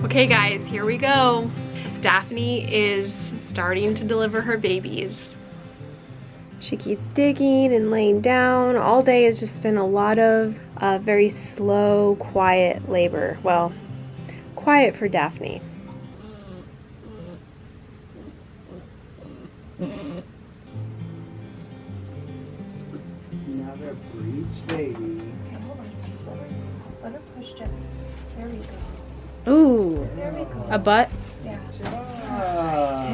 Okay guys, here we go. Daphne is starting to deliver her babies. She keeps digging and laying down. All day has just been a lot of very slow, quiet labor. Well, quiet for Daphne. Another breech baby. Okay, hold on. Just let her push gently. There we go. Ooh, There we go. a butt. Yeah.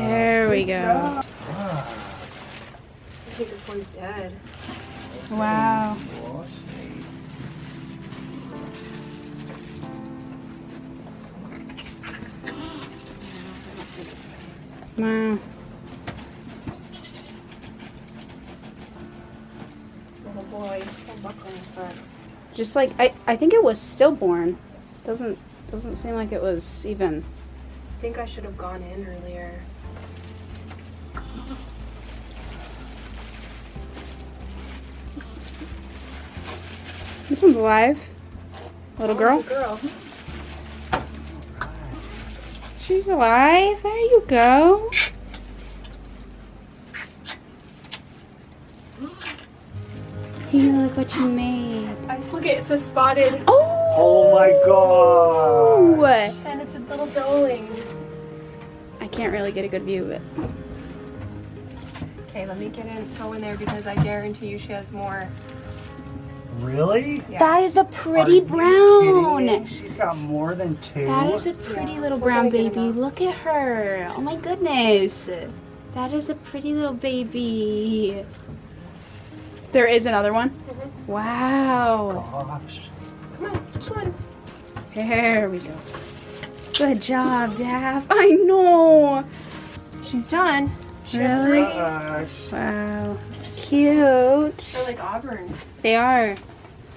There we go. I think this one's dead. Wow. Wow. This little boy. Oh, buckle in front. Just like I think it was stillborn. Doesn't seem like it was even. I think I should have gone in earlier. This one's alive. Little girl. It's a girl. She's alive. There you go. Here, look what you made. Guys, look at it's a spotted. Oh my god! And it's a little doeling. I can't really get a good view of it. Okay, let me go in there because I guarantee you she has more. Really? Yeah. That is a Are pretty you brown. kidding me? She's got more than 2. That is a pretty little We're brown gonna get baby. him Look at her. Oh my goodness. That is a pretty little baby. There is another one? Mhm. Wow. Gosh. Come on, come on. There we go. Good job, Daph. I know. She's done. She has Really? 3. Gosh. Wow. Cute. They're like auburn. They are.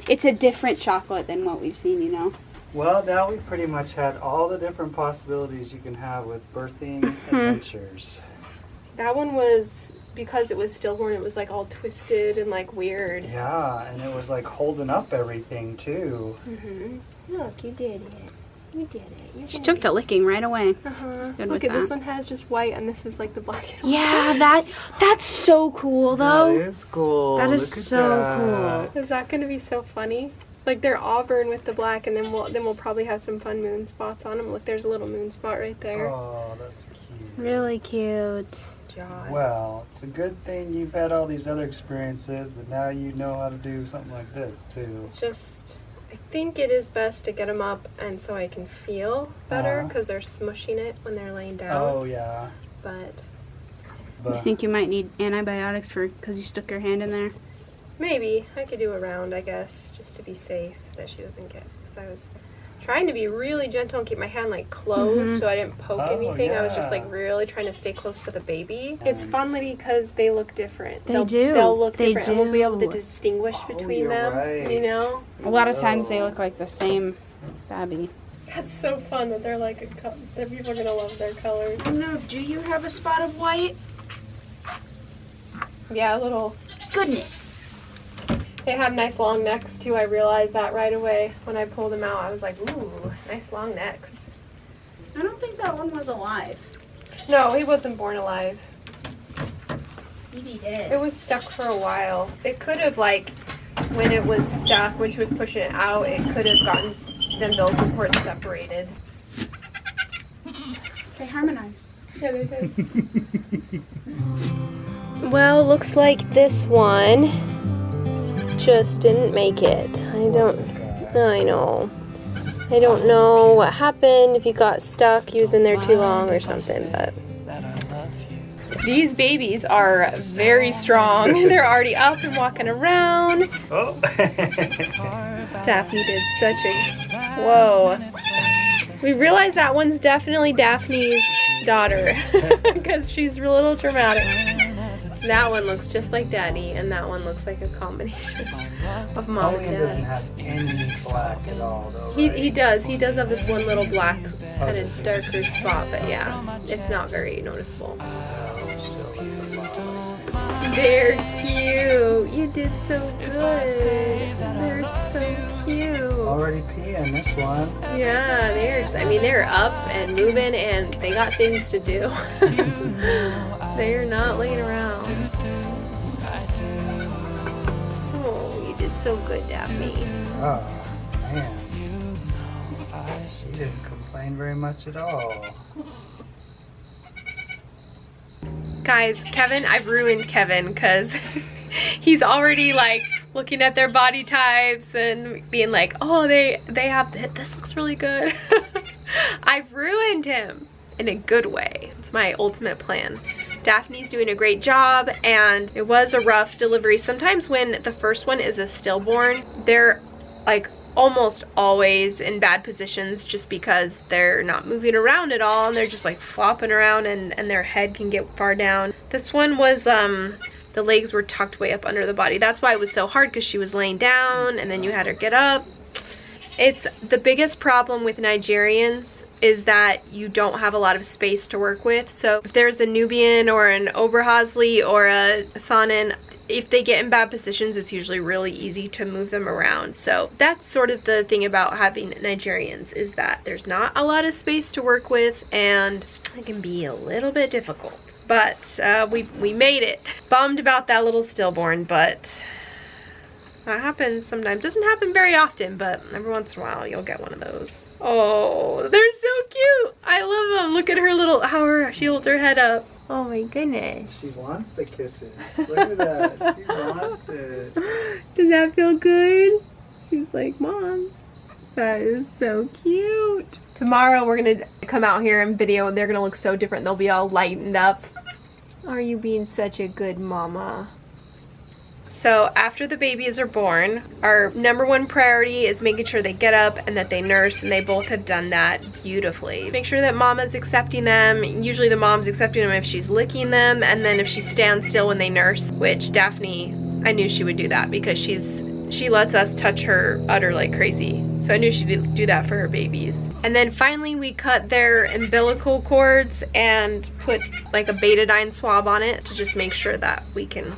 It's a different chocolate than what we've seen, you know? Well, now we pretty much had all the different possibilities you can have with birthing adventures. That one was, because it was stillborn, it was like all twisted and like weird. Yeah, and it was like holding up everything too. Mm-hmm. Look, you did it. You did it. You She did took it. to licking right away. Uh-huh. good Look with at this that. one has just white and this is like the black and white. Yeah, that's so cool though. That is cool. That is Look at so that. cool. Is that going to be so funny? Like they're auburn with the black, and then we'll probably have some fun moon spots on them. Look, there's a little moon spot right there. Oh, that's cute. Really cute. John. Well, it's a good thing you've had all these other experiences that now you know how to do something like this too. It's just, I think it is best to get them up, and so I can feel better Uh-huh. because they're smushing it when they're laying down. Oh yeah. But You think you might need antibiotics because you stuck your hand in there? maybe I could do a round, I guess, just to be safe that she doesn't get. Because I was trying to be really gentle and keep my hand like closed so I didn't poke Oh, anything. I was just yeah. like really trying to stay close to the baby. It's fun, Liddy, because they look different. They They'll do. look They different, and we'll be able to do. distinguish between you're them. right. You know, A lot of times they look like the same babby. that's so fun that they're like that people are gonna love their colors. I know. Do you have a spot of white? Yeah, a little. Goodness. They have nice long necks too. I realized that right away when I pulled them out. I was like, ooh, nice long necks. I don't think that one was alive. No, he wasn't born alive. Maybe he It did. was stuck for a while. It could have, like, when it was stuck, when she was pushing it out, it could have gotten the umbilical cord separated. They harmonized. Yeah, they did. Well, looks like this one just didn't make it. I know. I don't know what happened, if he got stuck, he was in there too long or something, but. These babies are very strong. They're already up and walking around. Oh. Daphne did such a... Whoa. We realize that one's definitely Daphne's daughter because she's a little dramatic. That one looks just like Daddy, and that one looks like a combination of Mom and Pelican doesn't Dad. have any black at all, though, He right? does. He does have this one little black, kind of darker spot, but yeah, it's not very noticeable. They're cute. You did so good. They're so cute. already peeing this one. Yeah, they're up and moving and they got things to do. They're not laying around. Oh, you did so good, Daphne. Oh, man. She didn't complain very much at all. Guys, I've ruined Kevin because he's already like looking at their body types and being like, oh, they have, this looks really good. I've ruined him in a good way. It's my ultimate plan. Daphne's doing a great job, and it was a rough delivery. Sometimes when the first one is a stillborn, they're like almost always in bad positions just because they're not moving around at all and they're just like flopping around and their head can get far down. This one was the legs were tucked way up under the body. That's why it was so hard, because she was laying down and then you had her get up. It's the biggest problem with Nigerians is that you don't have a lot of space to work with. So if there's a Nubian or an Oberhausley or a Saanen, if they get in bad positions, it's usually really easy to move them around. So that's sort of the thing about having Nigerians, is that there's not a lot of space to work with and it can be a little bit difficult. But we made it. Bummed about that little stillborn, but that happens sometimes. Doesn't happen very often, but every once in a while you'll get one of those. Oh, they're so cute. I love them. Look at her little, she holds her head up. Oh my goodness. She wants the kisses. Look at that. She wants it. Does that feel good? She's like, Mom, that is so cute. Tomorrow we're gonna come out here and video and they're gonna look so different. They'll be all lightened up. Are you being such a good mama? So after the babies are born, our #1 priority is making sure they get up and that they nurse, and they both have done that beautifully. Make sure that mama's accepting them. Usually the mom's accepting them if she's licking them, and then if she stands still when they nurse, which Daphne, I knew she would do that because she lets us touch her udder like crazy. So I knew she'd do that for her babies. And then finally we cut their umbilical cords and put like a betadine swab on it to just make sure that we can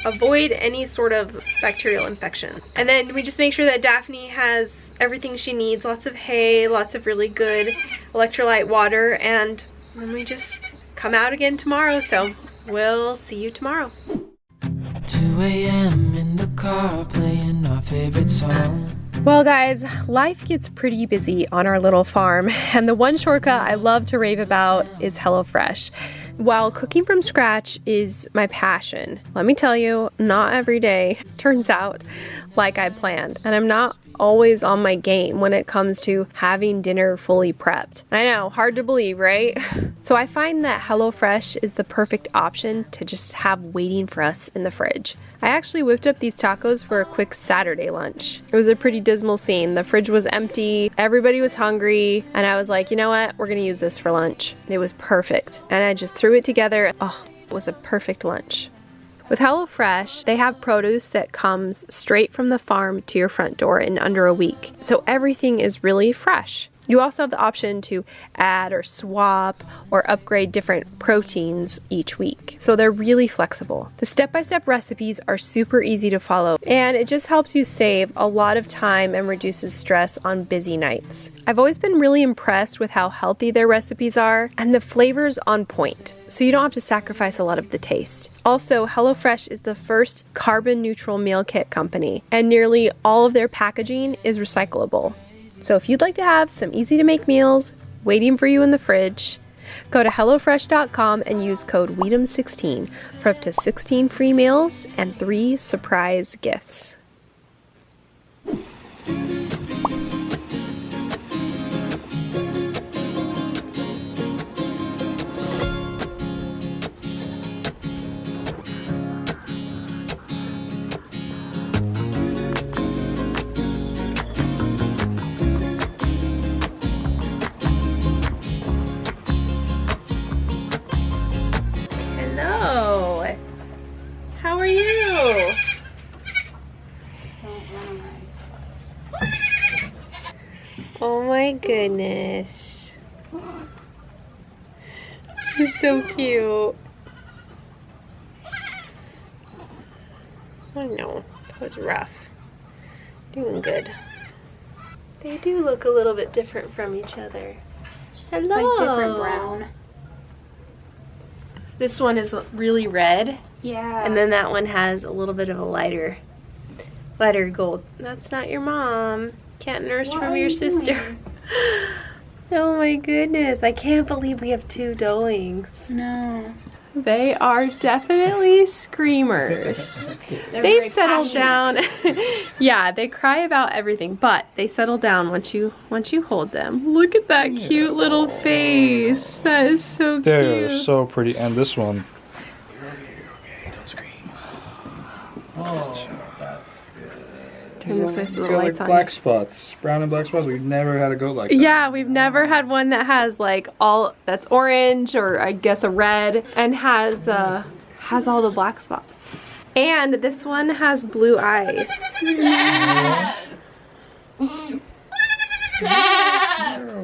avoid any sort of bacterial infection. And then we just make sure that Daphne has everything she needs, lots of hay, lots of really good electrolyte water, and then we just come out again tomorrow. So we'll see you tomorrow. 2 a.m. in the car playing our favorite song. Well guys, life gets pretty busy on our little farm, and the one shortcut I love to rave about is HelloFresh. While cooking from scratch is my passion, let me tell you, not every day turns out like I planned, and I'm not always on my game when it comes to having dinner fully prepped. I know, hard to believe, right? So I find that HelloFresh is the perfect option to just have waiting for us in the fridge. I actually whipped up these tacos for a quick Saturday lunch. It was a pretty dismal scene. The fridge was empty, everybody was hungry, and I was like, you know what? We're gonna use this for lunch. It was perfect. And I just threw it together. Oh, it was a perfect lunch. With HelloFresh, they have produce that comes straight from the farm to your front door in under a week. So everything is really fresh. You also have the option to add or swap or upgrade different proteins each week. So they're really flexible. The step-by-step recipes are super easy to follow, and it just helps you save a lot of time and reduces stress on busy nights. I've always been really impressed with how healthy their recipes are and the flavors on point, so you don't have to sacrifice a lot of the taste. Also, HelloFresh is the first carbon neutral meal kit company, and nearly all of their packaging is recyclable. So if you'd like to have some easy to make meals waiting for you in the fridge, go to HelloFresh.com and use code WEEDUM16 for up to 16 free meals and 3 surprise gifts. Hello. How are you? Oh my goodness. He's so cute. I know, that was rough. Doing good. They do look a little bit different from each other. Hello. It's like different brown. This one is really red, Yeah. and then that one has a little bit of a lighter gold. That's not your mom. Can't nurse What from are your you sister. doing? Oh my goodness, I can't believe we have 2 dolings. No. They are definitely screamers. They're They very settle down. passionate. Yeah, they cry about everything, but they settle down once you hold them. Look at that cute little face. That is so cute. They're so pretty. And this one. Don't scream. Oh, that's Turn this nice It's little got lights like on. black spots, brown and black spots. We've never had a goat like that. Yeah, we've never had one that has like all that's orange or I guess a red and has all the black spots. And this one has blue eyes. They're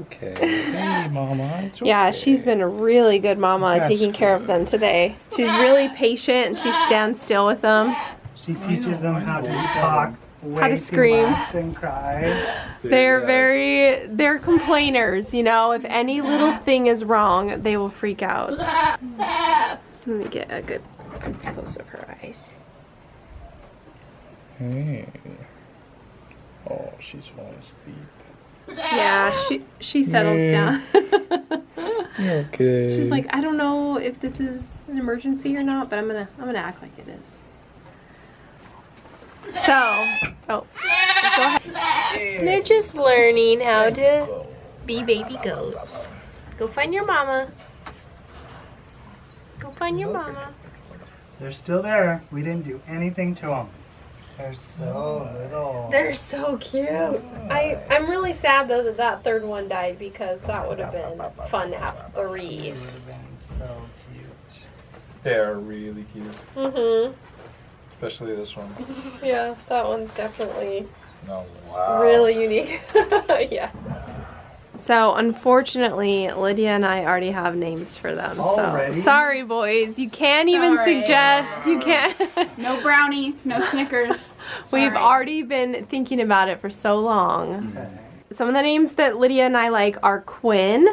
okay. Hey, Mama. It's Yeah, okay. she's been a really good mama That's taking care of them today. She's really patient and she stands still with them. She teaches them how to talk, way How to too scream. much and cry. They're complainers, you know. If any little thing is wrong, they will freak out. Let me get a good close of her eyes. Hey. Oh, she's falling asleep. Yeah, she settles Yeah. down. You're okay. She's like, I don't know if this is an emergency or not, but I'm gonna act like it is. So, go ahead. They're just learning how to be baby goats. Go find your mama. Go find your mama. They're still there. We didn't do anything to them. They're so little. They're so cute. I'm really sad though that that third one died because that would have been fun to have 3. They would have been so cute. They're really cute. Mhm. Especially this one. Yeah, that one's definitely No, wow. really unique. Yeah. So unfortunately, Lydia and I already have names for them. Already? So sorry, boys. You can't even Sorry. suggest. You can't. No brownie, no Snickers. We've Sorry. already been thinking about it for so long. Okay. Some of the names that Lydia and I like are Quinn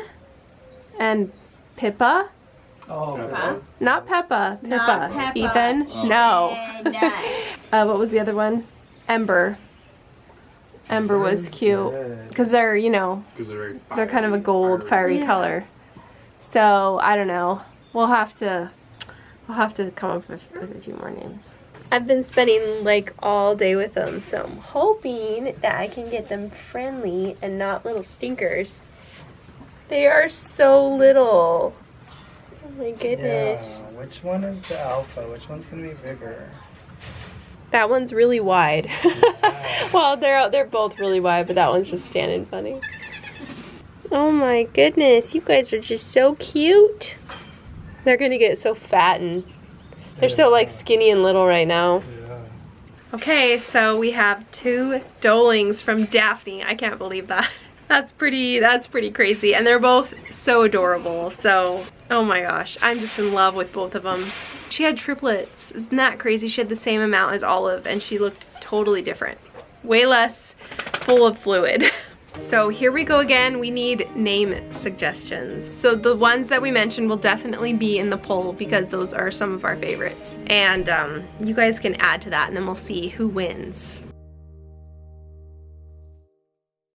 and Pippa. Oh, Peppa? Not Peppa. Pippa. Not Peppa. Ethan. No. And, What was the other one? Ember. Ember was cute because they're, you know, they're kind of a gold, fiery color. So I don't know. We'll have to come up with a few more names. I've been spending like all day with them, so I'm hoping that I can get them friendly and not little stinkers. They are so little. Oh my goodness. Yeah. Which one is the alpha? Which one's gonna be bigger? That one's really wide. Well, they're both really wide, but that one's just standing funny. Oh my goodness, you guys are just so cute. They're gonna get so fat and they're so like skinny and little right now. Yeah. Okay, so we have 2 dolings from Daphne. I can't believe that. That's pretty crazy. And they're both so adorable. So, oh my gosh, I'm just in love with both of them. She had triplets. Isn't that crazy? She had the same amount as Olive and she looked totally different. Way less full of fluid. So here we go again. We need name suggestions. So the ones that we mentioned will definitely be in the poll because those are some of our favorites. And you guys can add to that and then we'll see who wins.